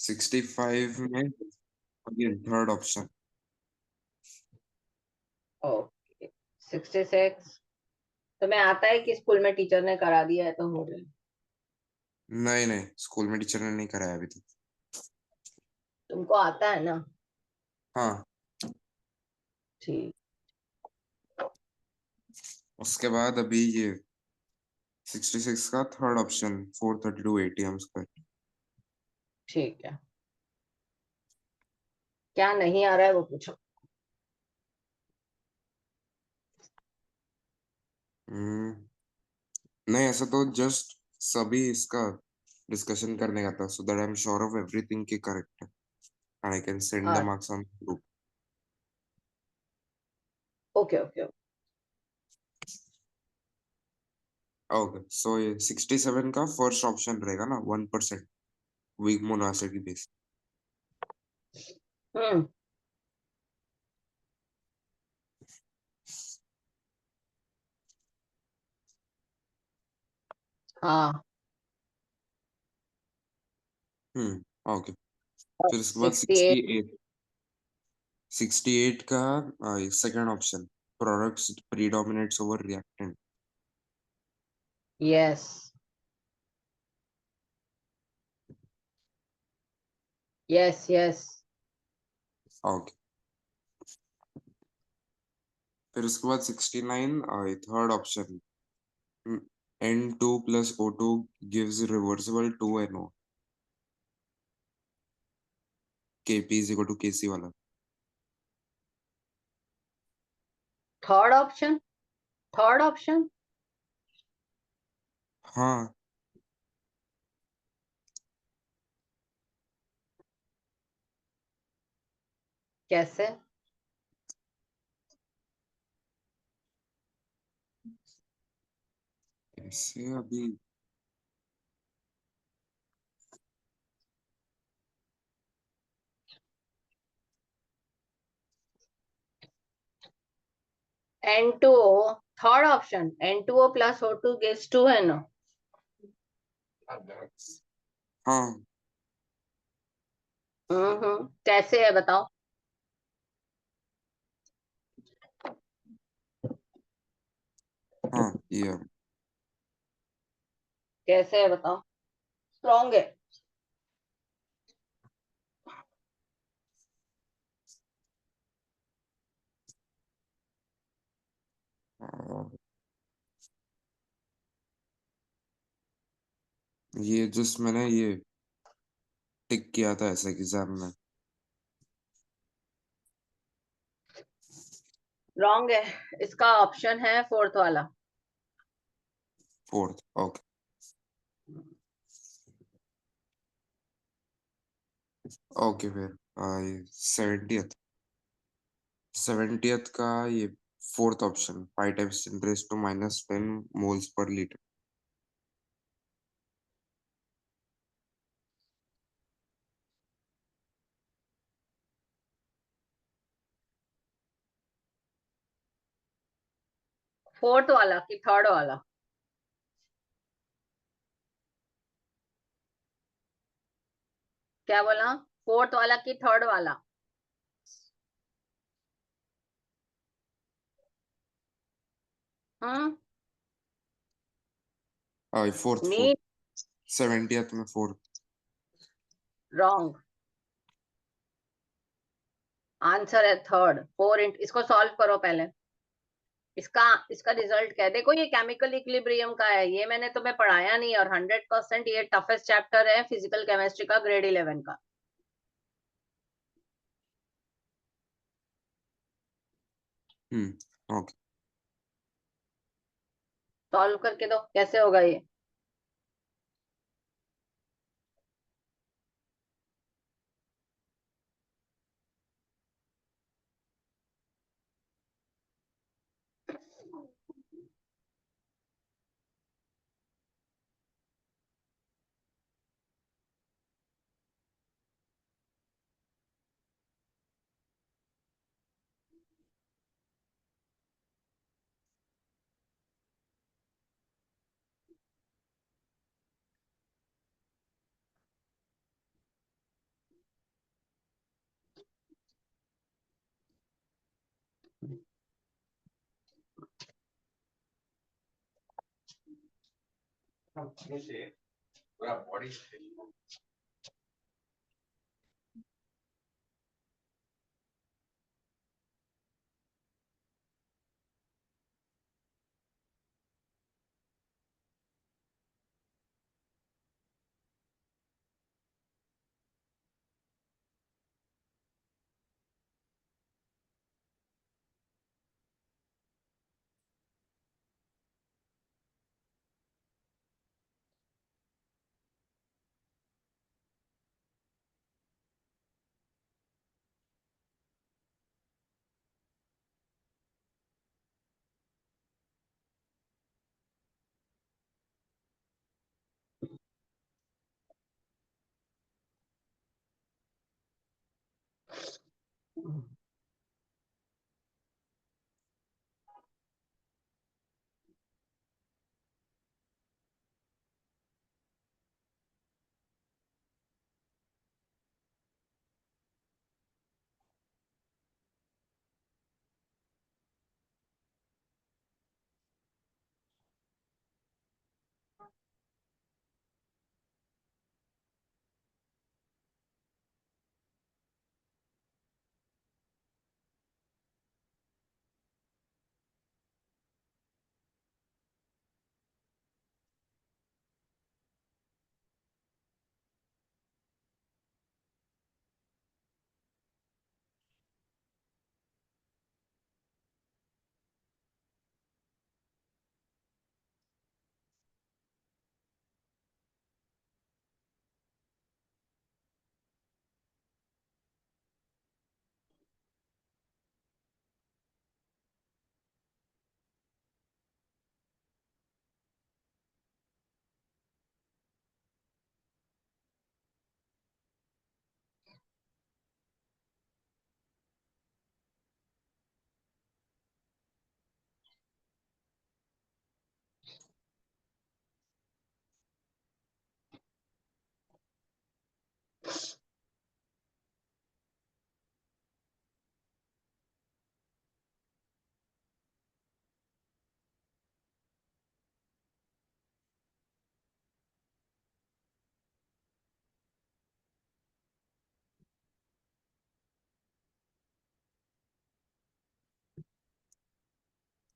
65 में again third option. Okay 66 तुम्हें आता है कि स्कूल में टीचर ने करा दिया है तो हो गया? नहीं नहीं, स्कूल में टीचर ने नहीं कराया अभी तक। तुमको आता है ना? हाँ। ठीक। उसके बाद अभी ये 66 का थर्ड ऑप्शन 432 ATM स्क्वायर। ठीक है, क्या नहीं आ रहा है वो पूछो। हम्म, नहीं ऐसा तो जस्ट सभी इसका डिस्कशन करने का था, so that I am sure of everything की करेक्ट है and I can send the हाँ, marks on group. Okay okay. Okay, so ये 67 का फर्स्ट ऑप्शन रहेगा ना, 1% वीक मोनासिटी बेस। हम्म। हाँ। ओके। फिर उसके बाद 68। 68, 68 का second option, products predominates over reactant. Yes yes yes. Okay. फिर उसके बाद 69 third option, N2 plus O2 gives reversible 2NO, Kp is equal to Kc वाला। थर्ड ऑप्शन, थर्ड ऑप्शन हाँ। कैसे? ऐसे अभी N2O, third option N2O plus O2 gives 2NO। हाँ कैसे है बताओ? हाँ ये कैसे है बताओ? स्ट्रॉन्ग है। ये जस्ट मैंने ये टिक किया था ऐसे एग्जाम में। रॉन्ग है। इसका ऑप्शन है फोर्थ वाला। फोर्थ। ओके। ओके फिर 70th, 70th का ये fourth option 5 times 10 to -10 moles per litre. Fourth वाला कि थर्ड वाला? क्या बोला? फोर्थ वाला कि थर्ड वाला? हम्म। फोर्थ फोर्थ, नी। 70th में फोर्थ। रॉन्ग। आंसर है थर्ड। फोर इंट इसको सॉल्व करो पहले। इसका इसका रिजल्ट क्या है देखो, ये केमिकल इक्विलिब्रियम का है, ये मैंने तुम्हें पढ़ाया नहीं, और 100% ये टफेस्ट चैप्टर है फिजिकल केमिस्ट्री का, ग्रेड 11 का। ओके। सॉल्व करके दो कैसे होगा ये।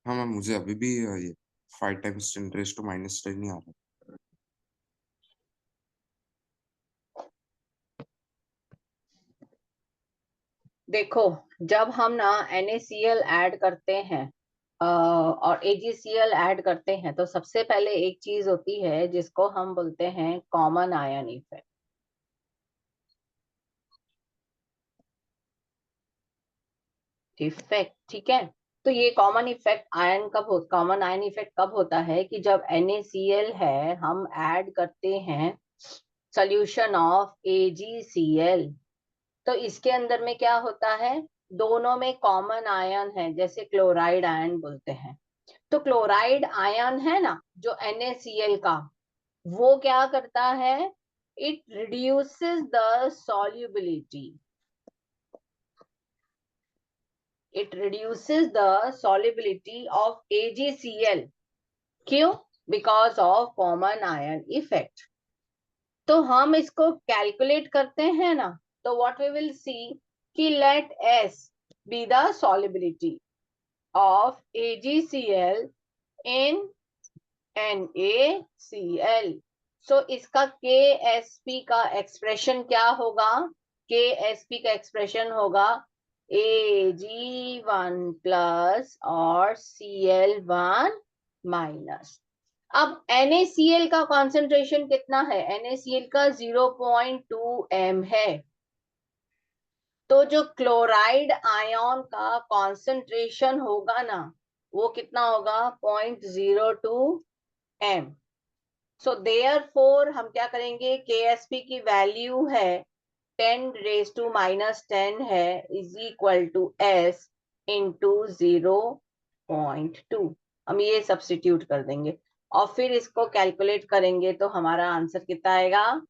हाँ मैम, मुझे अभी भी ये 5 टाइम्स 10⁻⁻10 नहीं आ रहा। देखो, जब हम ना NaCl ऐड करते हैं और AgCl ऐड करते हैं, तो सबसे पहले एक चीज होती है जिसको हम बोलते हैं कॉमन आयन इफेक्ट। ठीक है। तो ये कॉमन आयन इफेक्ट कब होता है कि जब NaCl है, हम ऐड करते हैं सोल्यूशन ऑफ AgCl। तो इसके अंदर में क्या होता है, दोनों में कॉमन आयन है, जैसे क्लोराइड आयन बोलते हैं। तो क्लोराइड आयन है ना जो NaCl का, वो क्या करता है, it reduces the solubility, of AgCl। क्यों? Because of common ion effect. तो हम इसको कैलकुलेट करते हैं ना, तो व्हाट वी विल सी कि let S be the solubility of AgCl in NaCl। So इसका KSP का एक्सप्रेशन क्या होगा? KSP का एक्सप्रेशन होगा Ag1 प्लस और Cl1 माइनस। अब NaCl का कॉन्सेंट्रेशन कितना है? NaCl का 0.2 m है। तो जो क्लोराइड आयन का कॉन्सेंट्रेशन होगा ना, वो कितना होगा? 0.02 m। सो देयरफॉर हम क्या करेंगे, KSP की वैल्यू है 10⁻⁻10 है, is equal to S into 0.2। हम ये सब्स्टिट्यूट कर देंगे और फिर इसको कैलकुलेट करेंगे, तो हमारा आंसर कितना आएगा?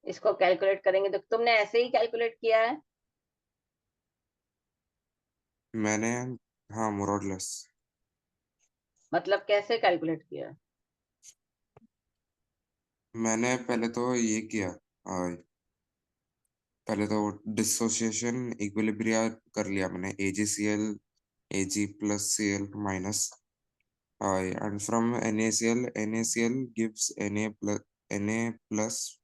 इसको कैलकुलेट करेंगे तो तुमने ऐसे ही कैलकुलेट किया है। मैंने, हाँ, मोर और लेस। मतलब कैसे कैलकुलेट किया? मैंने पहले तो ये किया, पहले तो डिसोसिएशन इक्विलिब्रिया कर लिया मैंने, AgCl Ag plus Cl minus, and from NaCl gives Na plus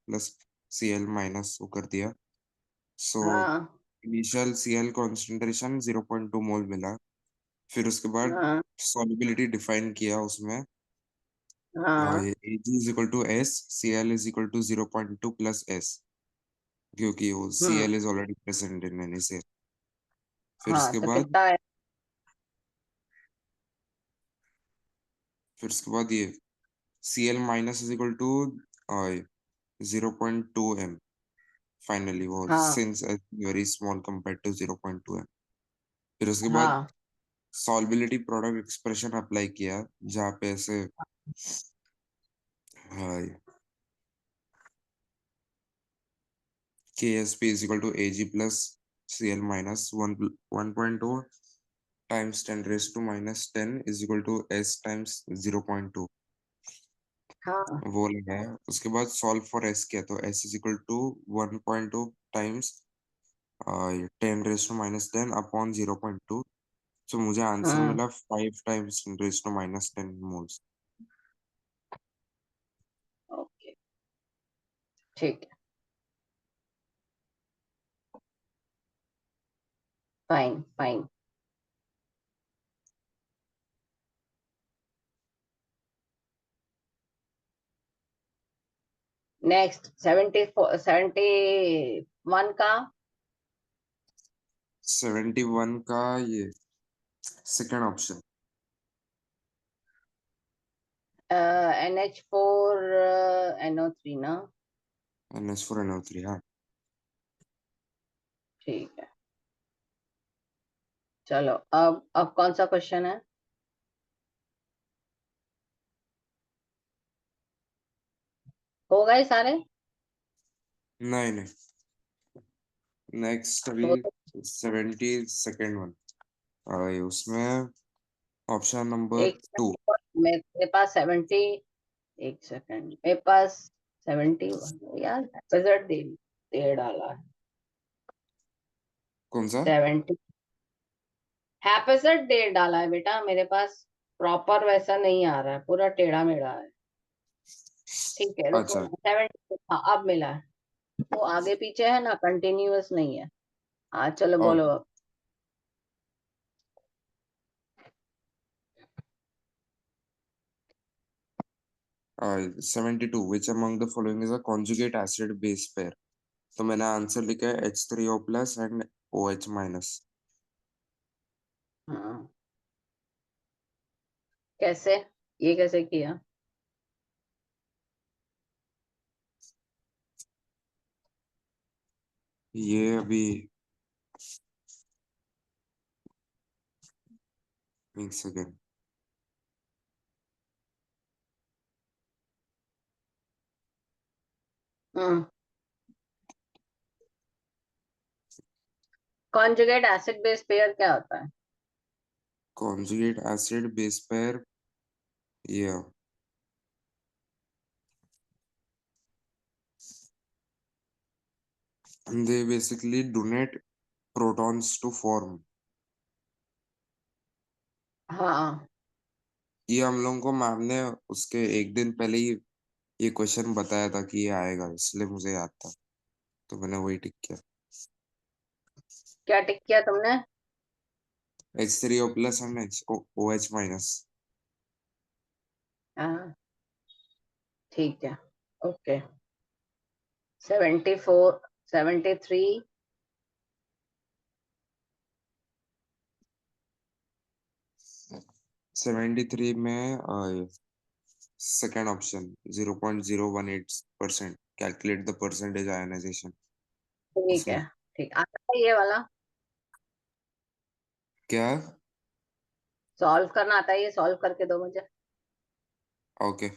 Cl minus, वो कर दिया। सो हाँ इनिशियल Cl कॉन्सेंट्रेशन 0.2 मोल मिला। फिर उसके बाद हाँ सॉल्युबिलिटी डिफाइन किया उसमें, हाँ Ag is equal to S, Cl is equal to 0.2 plus S, क्योंकि वो hmm Cl is already present in NaCl। फिर हाँ उसके तो बाद कितना है? फिर उसके बाद ये Cl minus is equal to 0.2 m, finally वो, हाँ since very small compare to 0.2 m। फिर उसके बाद हाँ सॉल्बिलिटी प्रोडक्ट एक्सप्रेशन अप्लाई किया, जहाँ पे ऐसे KSP is equal to Ag plus Cl minus 1.2 times 10 raised to minus 10 is equal to S times 0.2, हाँ वो लगाया। उसके बाद सॉल्व फॉर S किया, तो S is equal to 1.2 times 10 raised to minus 10 upon 0.2। तो मुझे आंसर हम्म मिला 5 times 10 raised to minus 10 moles. Okay ठीक है, फाइन फाइन। नेक्स्ट 71 का 71 का ये सेकेंड ऑप्शन, NH4 NO3 ना? NH4NO3, हाँ। ठीक है, चलो अब कौन सा क्वेश्चन है? हो गए सारे? नहीं नहीं, नेक्स्ट अभी तो वो तो 72nd वन, उसमें ऑप्शन नंबर एक 2। सेकंड, मेरे पास 70, एक सेकंड, मेरे पास 70 यार, हैप्पीजेड दे दे डाला है। कौन सा? 70 हैप्पीजेड दे डाला है बेटा मेरे पास, प्रॉपर वैसा नहीं आ रहा है, पूरा टेढ़ा मेढ़ा है। ठीक है रुको, अच्छा, 70, हाँ अब मिला है। वो आगे पीछे है ना, कंटिन्यूअस नहीं है। हाँ चलो बोलो ओके। अब। 72, which among the following is a conjugate acid base pair. तो मैंने आंसर लिखा है H3O plus and OH minus. हाँ कैसे, ये कैसे किया? ये अभी एक सेकेंड। हम्म कॉन्जुगेट एसिड बेस पेयर क्या होता है? कॉन्जुगेट एसिड बेस पेयर, ये they basically donate protons to form। हाँ ये हम लोगों को मैम ने उसके एक दिन पहले ही ये क्वेश्चन बताया था कि ये आएगा, इसलिए मुझे याद था, तो मैंने वही टिक किया। क्या टिक किया तुमने? H3O plus and OH minus. हाँ ठीक है, ओके। 74, 73, 73 में second option 0.018%, calculate the percentage ionization, ठीक है, उसमें। ठीक आता है ये वाला? क्या? सॉल्व करना आता है ये? सॉल्व करके दो मुझे। ओके।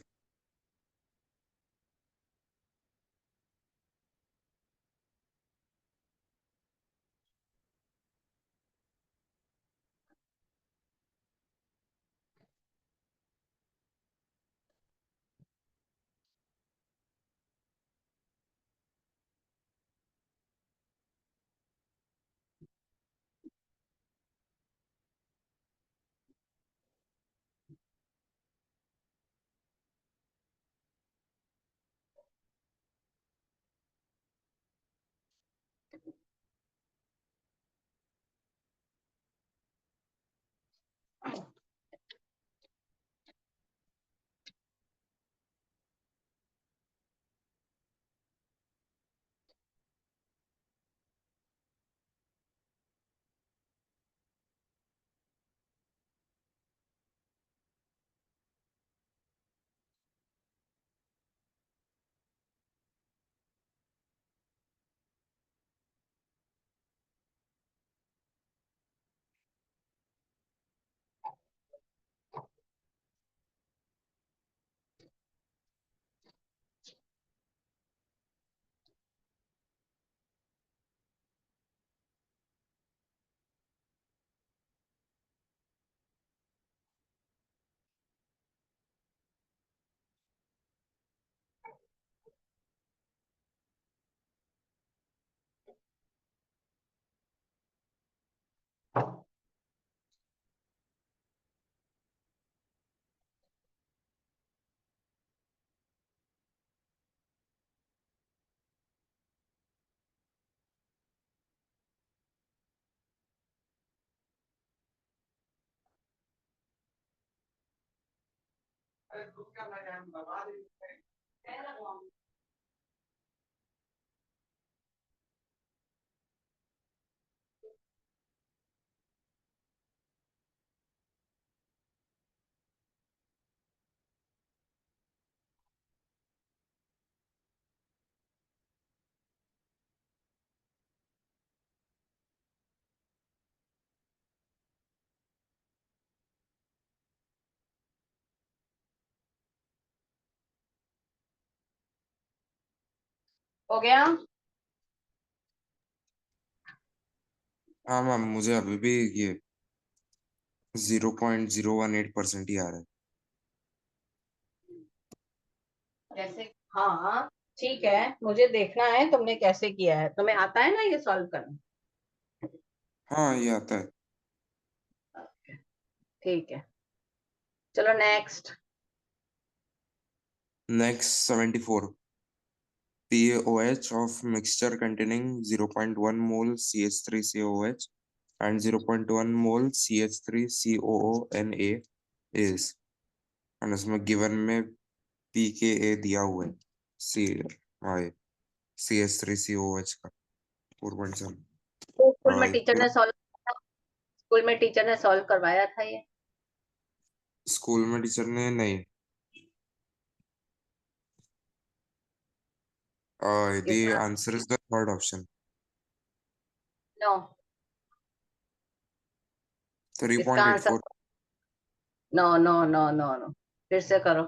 हो गया? हाँ मैम, मुझे अभी भी ये 0.018% ही आ रहा है। कैसे? हाँ, ठीक है, मुझे देखना है तुमने कैसे किया है। तुम्हें आता है ना ये सॉल्व करना? हाँ, ये आता है। ठीक है, चलो next. Next 74, PaOH of mixture containing 0.1 mole CH3COOH and 0.1 mole CH3COONA is, and उसमें गिवन में pKa दिया हुआ है, सी हाँ CH3COOH का 4.7। तो हाँ, स्कूल में टीचर ने सॉल्व करवाया था ये? स्कूल में टीचर ने नहीं। the इसका answer is the third option, no, इसका answer 3.84। No no no no no, फिर से करो।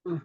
हम्म,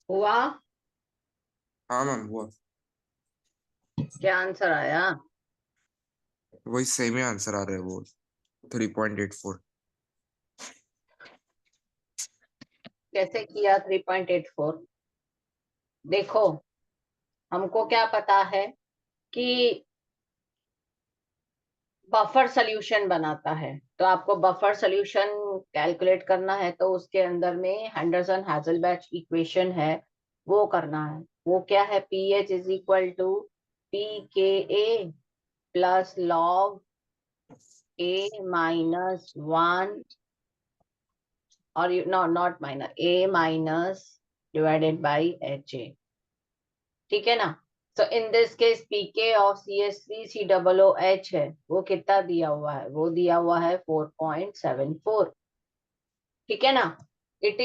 हुआ? हाँ मैम हुआ। क्या आंसर आया? वही सेम ही आंसर आ रहा है वो 3.84। कैसे किया 3.84? देखो, हमको क्या पता है कि बफर सॉल्यूशन बनाता है, तो आपको बफर सॉल्यूशन कैलकुलेट करना है, तो उसके अंदर में हेंडरसन हैजलबैच इक्वेशन है, वो करना है। वो क्या है? PH is equal to p K a plus log A minus 1, और no not minus, A minus divided by H A. ठीक है ना? So in this case pK of CH3COOH है, वो कितना दिया हुआ है? वो दिया हुआ है 4.74। ठीक है ना? It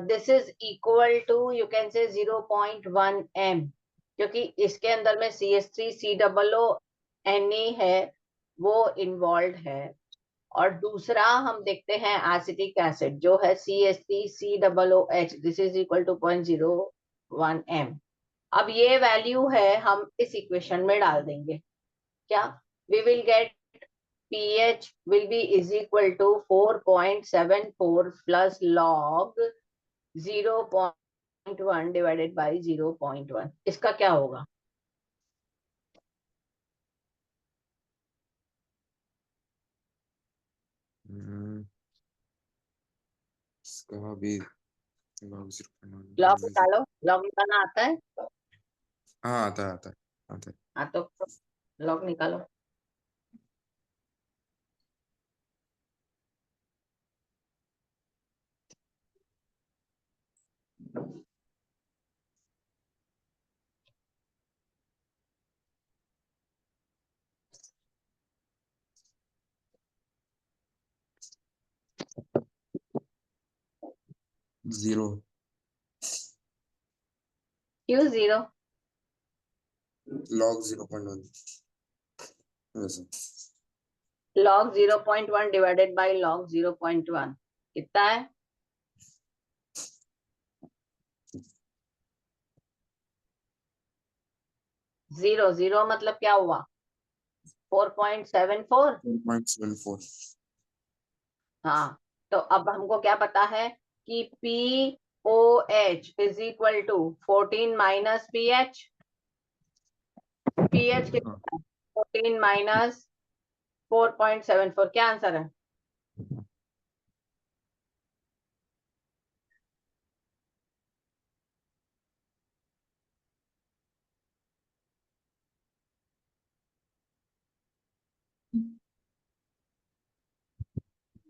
this is equal to, you can say 0.1 m, क्योंकि इसके अंदर में CH3COONE है, वो इन्वॉल्व है। और दूसरा हम देखते हैं एसिटिक एसिड जो है CH3COOH, this is equal to 0.01 m। अब ये वैल्यू है, हम इस इक्वेशन में डाल देंगे। क्या? We will get pH will be is equal to 4.74 plus log 0.1 divided by 0.1। इसका क्या होगा? इसका भी लॉग निकालो, लॉग निकालना आता है? हाँ आता है आता है आता है। हाँ, तो लॉग निकालो। जीरो। क्यों जीरो? लॉग 0.1 वैसे। लॉग 0.1 डिवाइडेड बाई लॉग 0.1 कितना है? जीरो। जीरो मतलब क्या हुआ? 4.74। 4.74। हाँ, तो अब हमको क्या पता है कि POH is equal to 14 minus pH. PH हाँ कितना है? 14 माइनस 4.74 क्या आंसर है?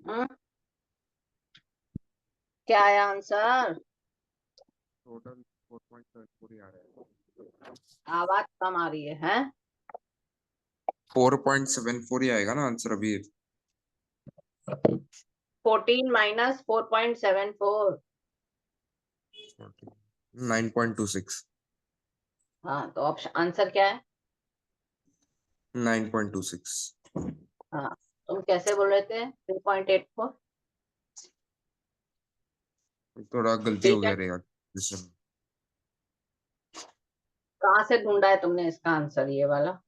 हम्म? क्या आया आंसर? टोटल 4.74 ही आ रहा है। आवाज कम आ रही है, हैं? 4.74 ही आएगा ना आंसर अभी। 14 माइनस 4.74। 9.26। हाँ, तो ऑप्शन आंसर क्या है? 9.26। हाँ, तुम कैसे बोल रहे थे 3.84? थोड़ा गलती हो ठीक है। गया रे यार जिसमें। कहाँ से ढूंढा है तुमने इसका आंसर, ये वाला?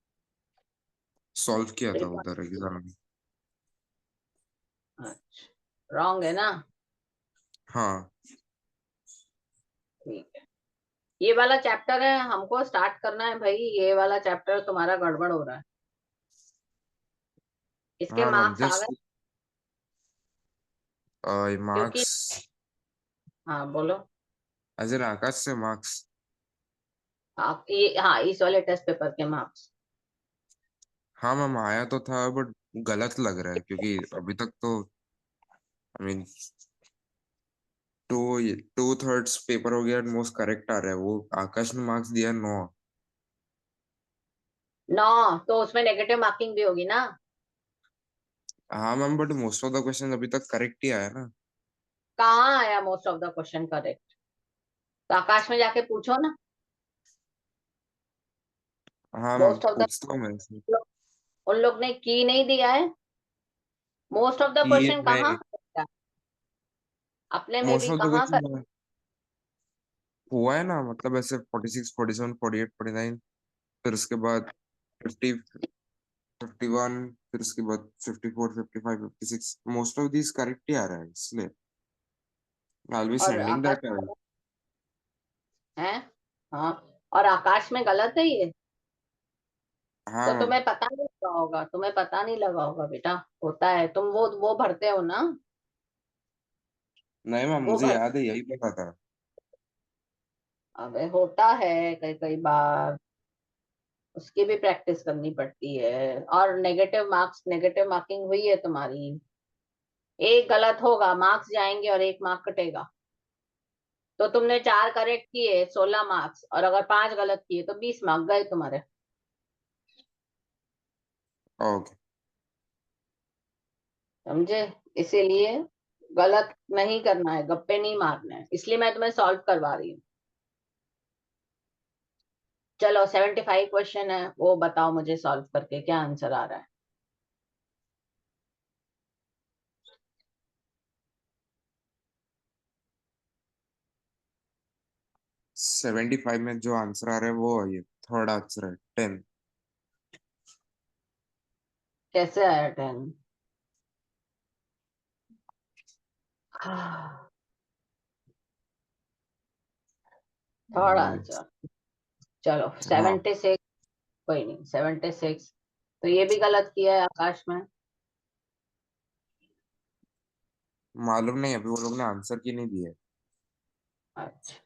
सॉल्व किया था 3. उधर एग्जाम में। अच्छा, रॉन्ग है ना? हाँ ठीक है। ये वाला चैप्टर है, हमको स्टार्ट करना है भाई। ये वाला चैप्टर तुम्हारा गड़बड़ हो रहा है। इसके हाँ मैम मार्क्स आ गए? जस्ट क्योंकि मार्क्स। हाँ, बोलो। एज एन आकाश से मार्क्स। आप ये, हाँ, इस वाले टेस्ट पेपर के मार्क्स। हाँ मैम आया तो था बट गलत लग रहा है क्योंकि अभी तक तो आई मीन टू 2/3 पेपर हो गया मोस्ट करेक्ट आ रहा है। वो आकाश ने मार्क्स दिया 9। 9? तो उसमें नेगेटिव मार्किंग भी होगी ना? हाँ ma'am but most of the question अभी तक करेक्ट ही आया ना। कहाँ आया most of the question correct? तो आकाश में जाके पूछो ना। हाँ मैम मोस्ट ऑफ द, पूछता हूँ मैं से। उन लोग ने की नहीं दिया है। मोस्ट ऑफ द कि क्वेश्चन कहाँ मैं correct है? अपने में मोस्ट भी ऑफ द कहाँ कर। क्वेश्चन हुआ है ना मतलब ऐसे 46 47 48 49 फिर उसके बाद 50 51 फिर उसके बाद 54 55 56 मोस्ट ऑफ दिस करेक्ट ही आ रहा है इसलिए आई बी और सेंडिंग आकाश दैट। है? हाँ, और आकाश में गलत है ये। हाँ तो मैम। तुम्हें पता नहीं लगा होगा, तुम्हें पता नहीं लगा होगा बेटा। होता है, तुम वो भरते हो ना? नहीं मैम वो मुझे भर, याद है यही पता था। अबे होता है कई कई बार। उसकी भी प्रैक्टिस करनी पड़ती है। और नेगेटिव मार्किंग हुई है तुम्हारी। एक गलत होगा, मार्क्स जाएंगे और एक मार्क कटेगा। तो तुमने 4 करेक्ट किए, 16 मार्क्स, और अगर 5 गलत किए तो 20 मार्क गए तुम्हारे। ओके। समझे? इसीलिए गलत नहीं करना है, गप्पे नहीं मारना है, इसलिए मैं तुम्हें सॉल्व करवा रही हूँ। चलो, 75 क्वेश्चन है, वो बताओ मुझे सॉल्व करके क्या आंसर आ रहा है। 75 में जो आंसर आ रहा है वो ये थर्ड आंसर है 10। कैसे आया 10? Third answer. चलो, हाँ 76। कोई नहीं, 76। तो ये भी गलत किया है आकाश में। मालूम नहीं अभी वो लोग ने आंसर की नहीं दिया है। अच्छा,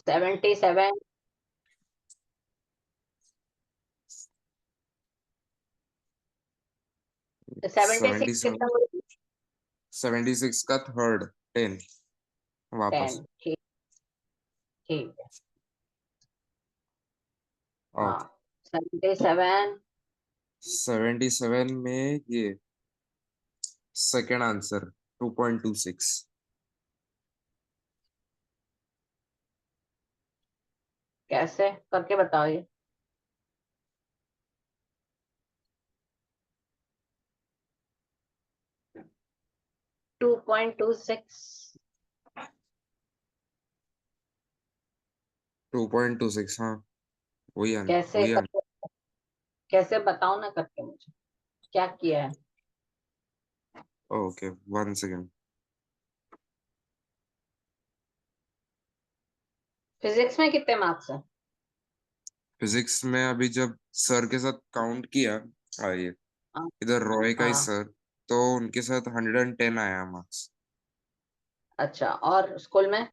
77। 76 77। कितना हुआ? 76 का थर्ड 10 वापस। 10। ठीक। ठीक है। हाँ, ओके। 77। 77 में ये सेकंड आंसर 2.26। कैसे करके बताओ ये। 2.26। 2.26 हाँ वही कैसे वही। करके, कैसे बताओ ना करके मुझे, क्या किया है? Okay 1 second. फिजिक्स में कितने मार्क्स है? फिजिक्स में अभी जब सर के साथ काउंट किया। ये हाँ इधर रॉय का ही हाँ, सर, तो उनके साथ 110 आया मार्क्स। अच्छा, और स्कूल में?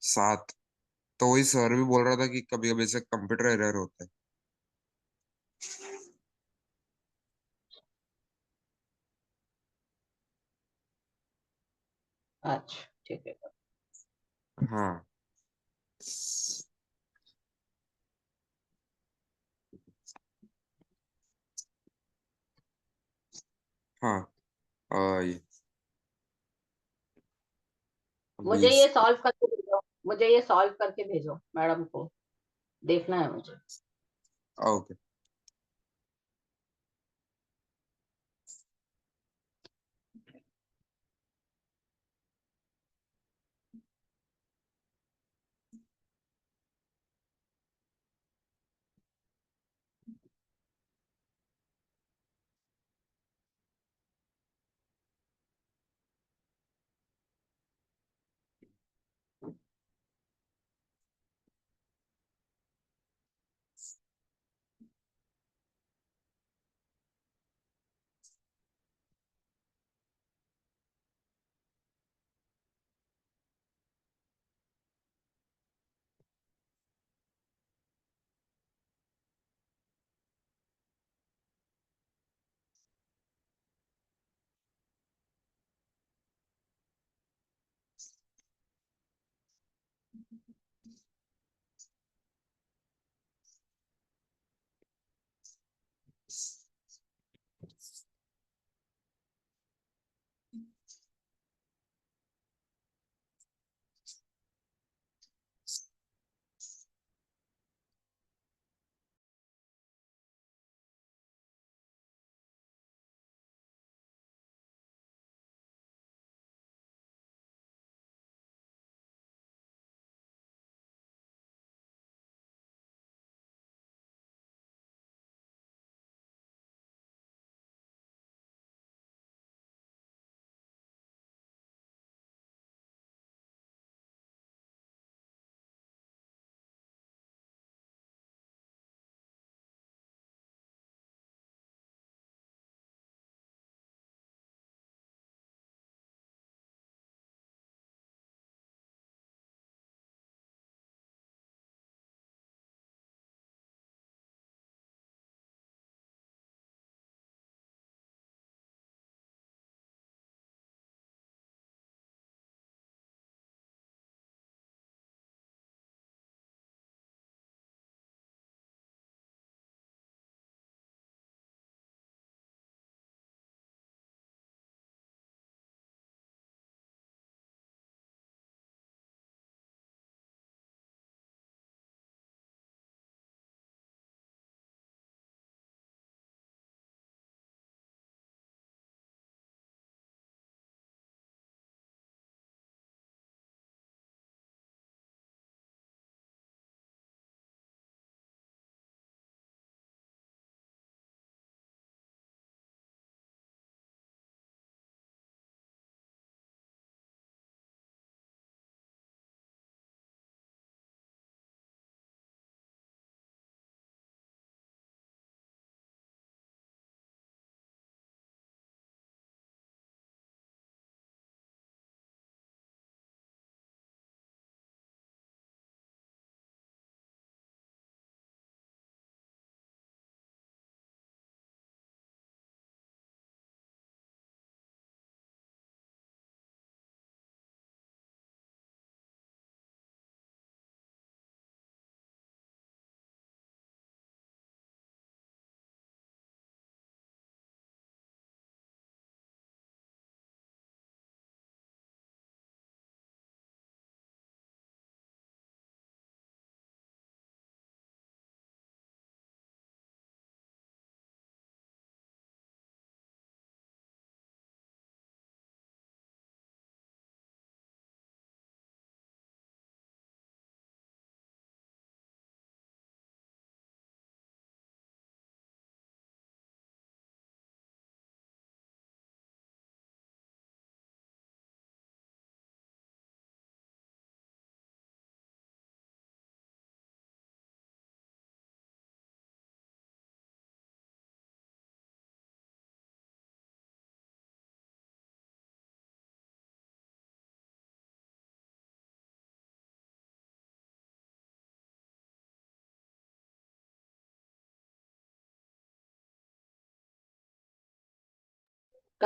7। तो वही सर भी बोल रहा था कि कभी कभी से कंप्यूटर एरर होता है। अच्छा ठीक है। हाँ हाँ। ये अभी मुझे ये सॉल्व करके भेजो, मुझे ये सॉल्व करके भेजो मैडम को, देखना है मुझे। ओके।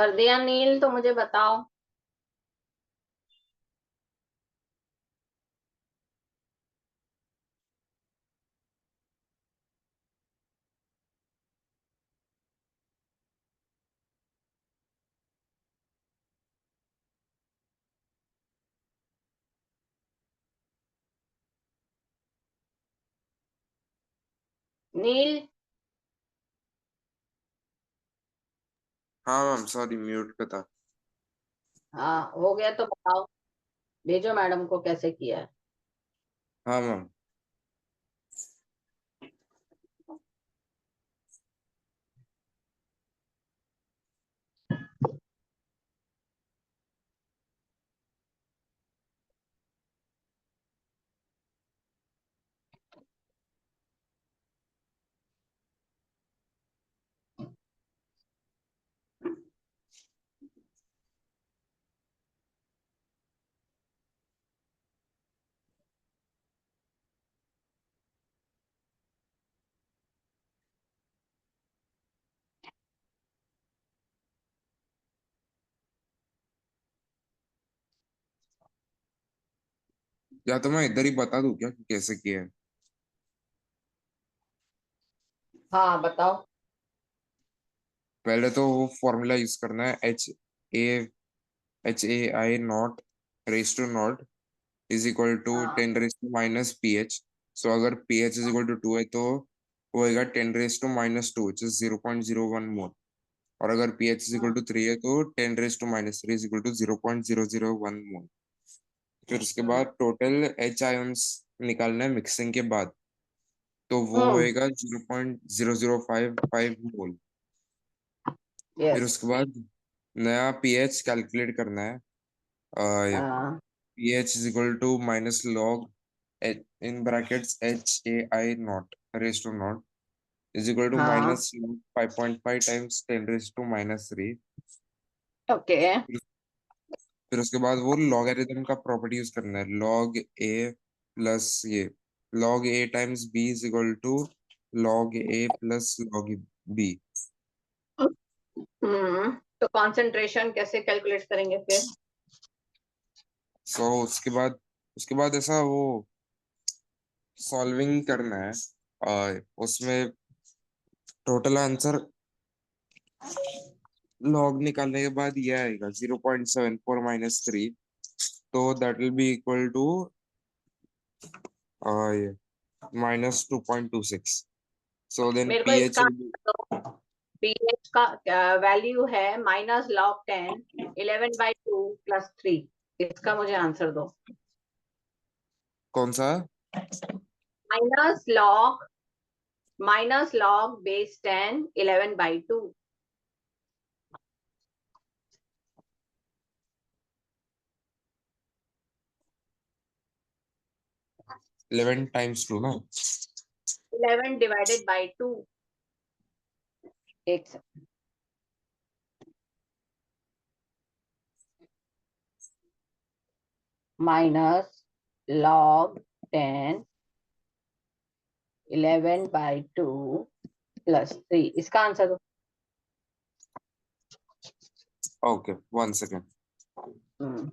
कर दिया नील, तो मुझे बताओ। नील। हाँ मैम, सॉरी म्यूट पे था। हाँ, हो गया तो बताओ। भेजो मैडम को कैसे किया है। हाँ मैम। या तो मैं इधर ही बता दूं क्या कि कैसे किया है? हाँ, बताओ। पहले तो वो फॉर्मूला यूज करना है, A HAI not raise to not is equal to हाँ। 10 raise to minus PH। So अगर PH इज इक्वल टू 2 है तो वो होगा 10 raise to minus 2 which is 0.01 mole. और अगर PH इज इक्वल हाँ। टू 3 है तो 10 raise to minus 3 is equal to 0.001 mole. फिर उसके हम्म। बाद टोटल H आयंस निकालना है मिक्सिंग के बाद, तो वो हम्म। होएगा 0.0055 मोल। फिर यस। उसके बाद नया पीएच कैलकुलेट करना है। हाँ। PH is equal to minus log in brackets HAI not raise to not is equal to हाँ। Minus 5.5 times 10 raise to minus 3। Okay. फिर उसके बाद वो लॉगरिथम का प्रॉपर्टी यूज करना है, log A times B is equal to log A plus log B। तो concentration कैसे कैलकुलेट करेंगे फिर? सो उसके बाद ऐसा वो सॉल्विंग करना है। उसमें टोटल आंसर लॉग निकालने के बाद ये आएगा 0.74 - 3। तो that will be equal to -2.26। So then मेरे को पीएच इसका विल बी पीएच का वैल्यू है -log 10 11/2 + 3। इसका मुझे आंसर दो। कौन सा? Minus log -log base 10 11/2। 11 times 2 ना। 11/2। एक -log 10 11/2 + 3। इसका आंसर दो। Okay, 1 second. हम्म।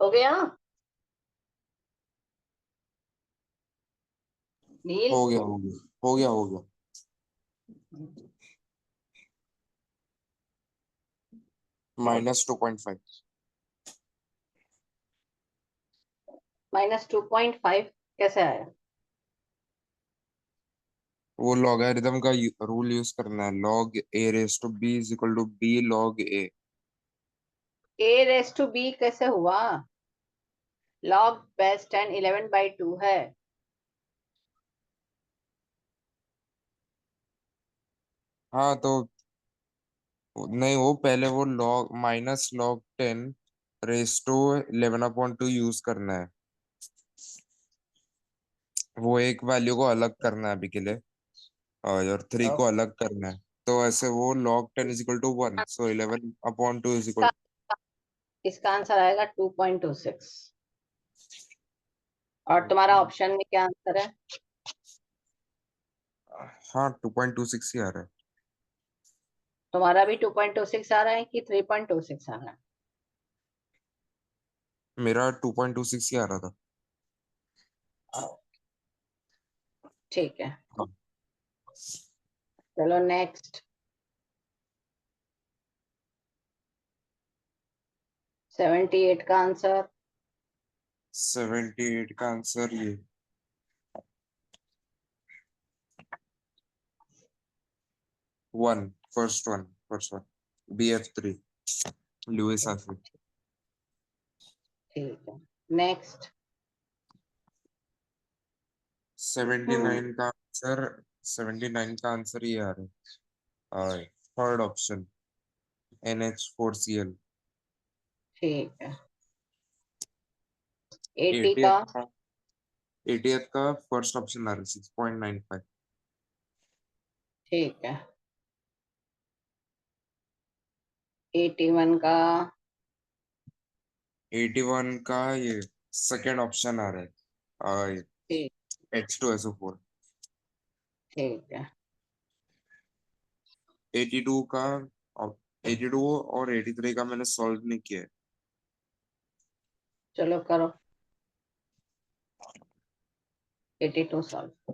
हो गया नील? हो गया हो गया हो गया हो गया। -2.5। -2.5 कैसे आया? वो लॉगरिथम का रूल यूज करना है, log a raise to b is equal to b log a। A raise to B कैसे हुआ? लॉग बेस 10 11/2 है। हाँ तो नहीं, वो पहले वो -log 10 रेस टू 11/2 यूज करना है। वो एक वैल्यू को अलग करना है अभी के लिए, और 3 को ओके। अलग करना है। तो ऐसे वो log 10 is equal to 1, so 11/2 is equal. इसका इसका आंसर आएगा 2.26। और तुम्हारा ऑप्शन में क्या आंसर है? हाँ 2.26 ही आ रहा है। तुम्हारा भी 2.26 आ रहा है कि 3.26 आ रहा है? मेरा 2.26 ही आ रहा था। ठीक है, हाँ। चलो नेक्स्ट। 78 का आंसर। 78 का आंसर ये 1, फर्स्ट वन BF3, लुइस आर्फिल। ठीक है, नेक्स्ट। 79 का आंसर 79 का आंसर ये आ रहा है, थर्ड ऑप्शन NH4Cl। ठीक है, 80 का। 80th का 80th का फर्स्ट ऑप्शन आ रहा है 6.95। ठीक है, 81 का। 81 का ये सेकेंड ऑप्शन आ रहा है, ठीक। H2SO4। ठीक है, 82 का, और 82 और 83 का मैंने सॉल्व नहीं किया है। चलो करो 82 सॉल्व।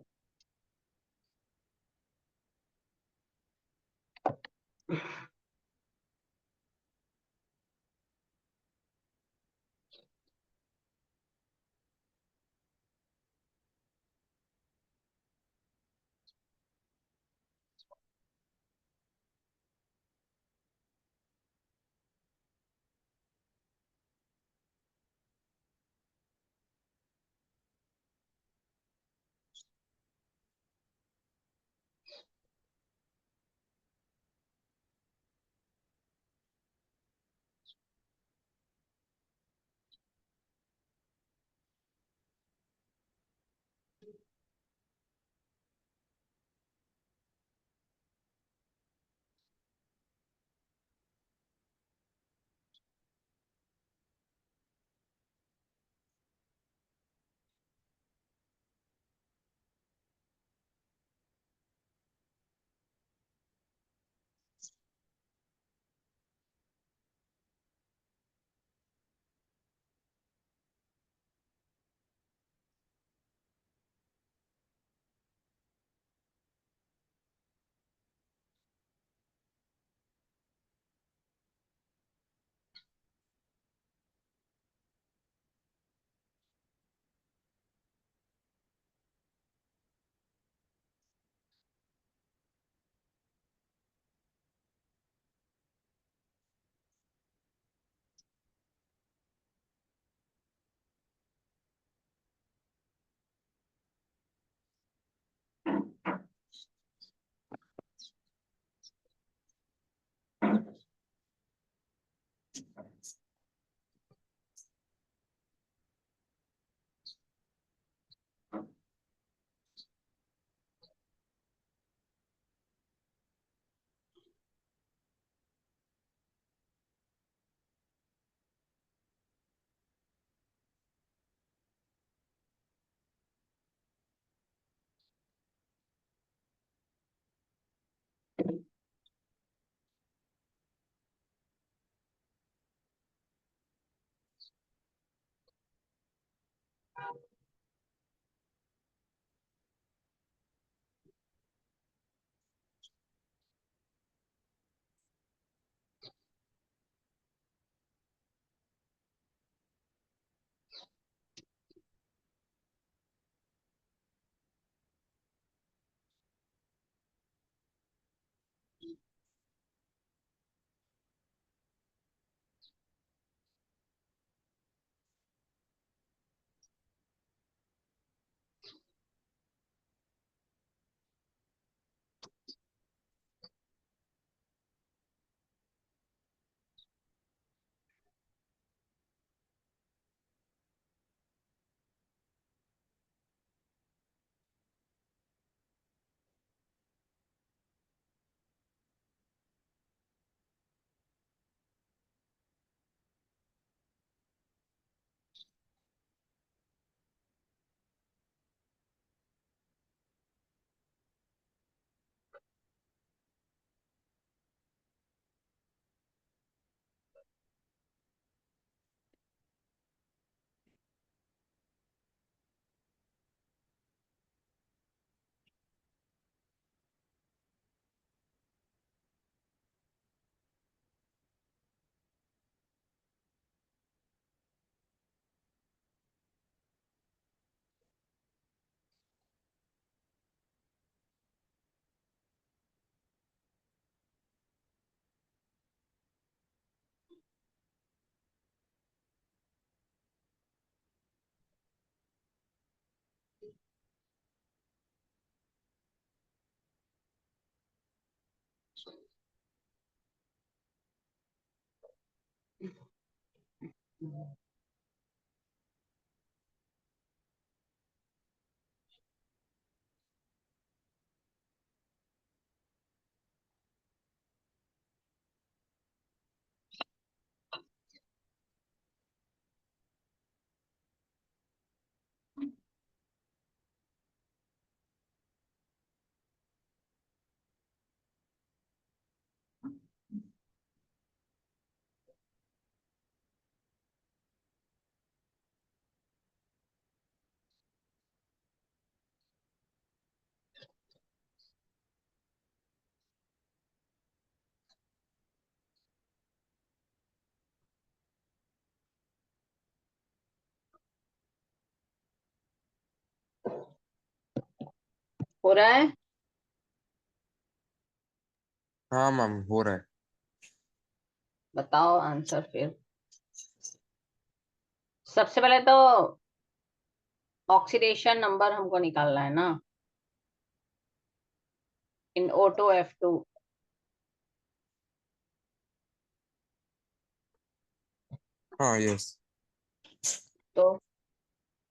हो रहा है। हाँ मैम, हो रहा है। बताओ आंसर फिर। सबसे पहले तो ऑक्सीडेशन नंबर हमको निकालना है ना, इन O2F2। हाँ, यस। तो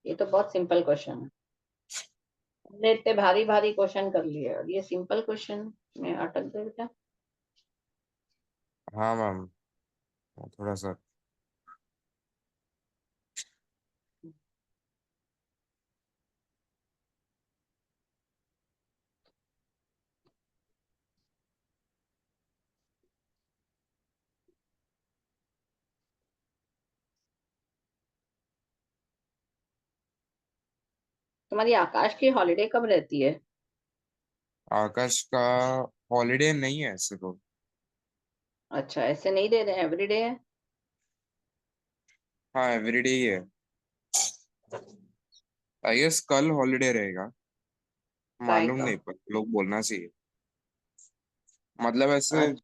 ये तो बहुत सिंपल क्वेश्चन है। हमने इतने भारी भारी क्वेश्चन कर लिए और ये सिंपल क्वेश्चन में अटक गए क्या? हाँ मैम, थोड़ा सा। तुम्हारी आकाश की हॉलीडे कब रहती है? आकाश का हॉलीडे नहीं है ऐसे तो। अच्छा, ऐसे नहीं दे रहे, एवरीडे है। हाँ, एवरीडे ही है। आई गेस कल हॉलीडे रहेगा। काय मालूम का? नहीं, पर लोग बोलना चाहिए। मतलब ऐसे अच्छा,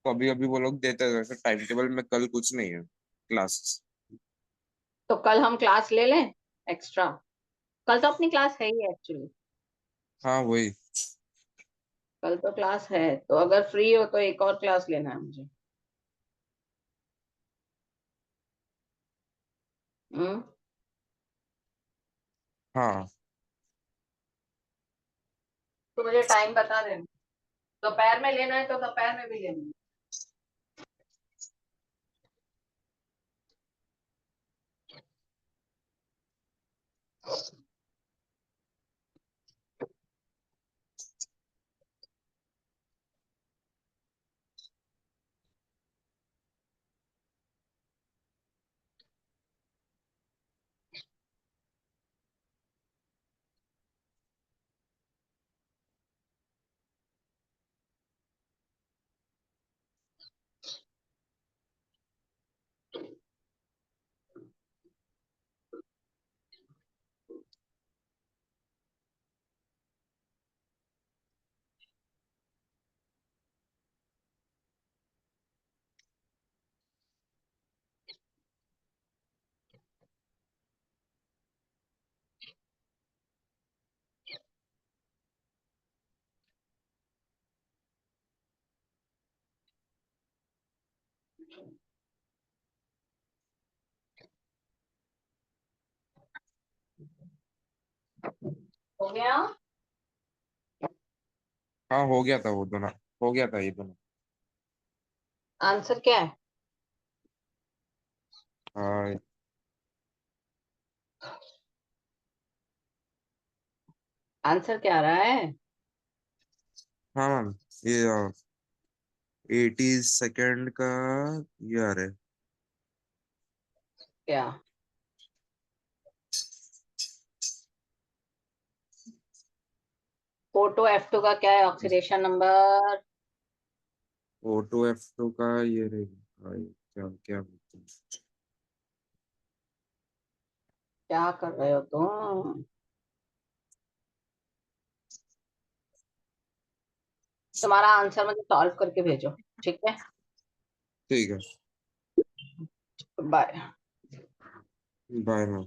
कभी कभी वो लोग देते हैं, वैसे टाइम टेबल में कल कुछ नहीं है क्लासेस। तो कल हम क्लास ले लें एक्स्ट्रा। कल तो अपनी क्लास है ही एक्चुअली। हाँ, वही। कल तो क्लास है, तो अगर फ्री हो तो एक और क्लास लेना है मुझे। हम्म। हाँ तो मुझे टाइम बता देना। दोपहर में लेना है तो दोपहर में भी लेना गया? हाँ हो गया था वो दोनों, हो गया था ये दोनों। आंसर क्या है? हाँ आंसर क्या आ रहा है? हाँ मैम, ये 82nd का ये आ रहा है। क्या? फोटो F2 का क्या है ऑक्सीडेशन नंबर? O2F2 का ये रहेगा। हाँ, ये क्या क्या बोलते हैं? क्या कर रहे हो तुम? तुम्हारा आंसर मुझे सॉल्व करके भेजो, ठीक है? ठीक है। बाय। Bye ma'am.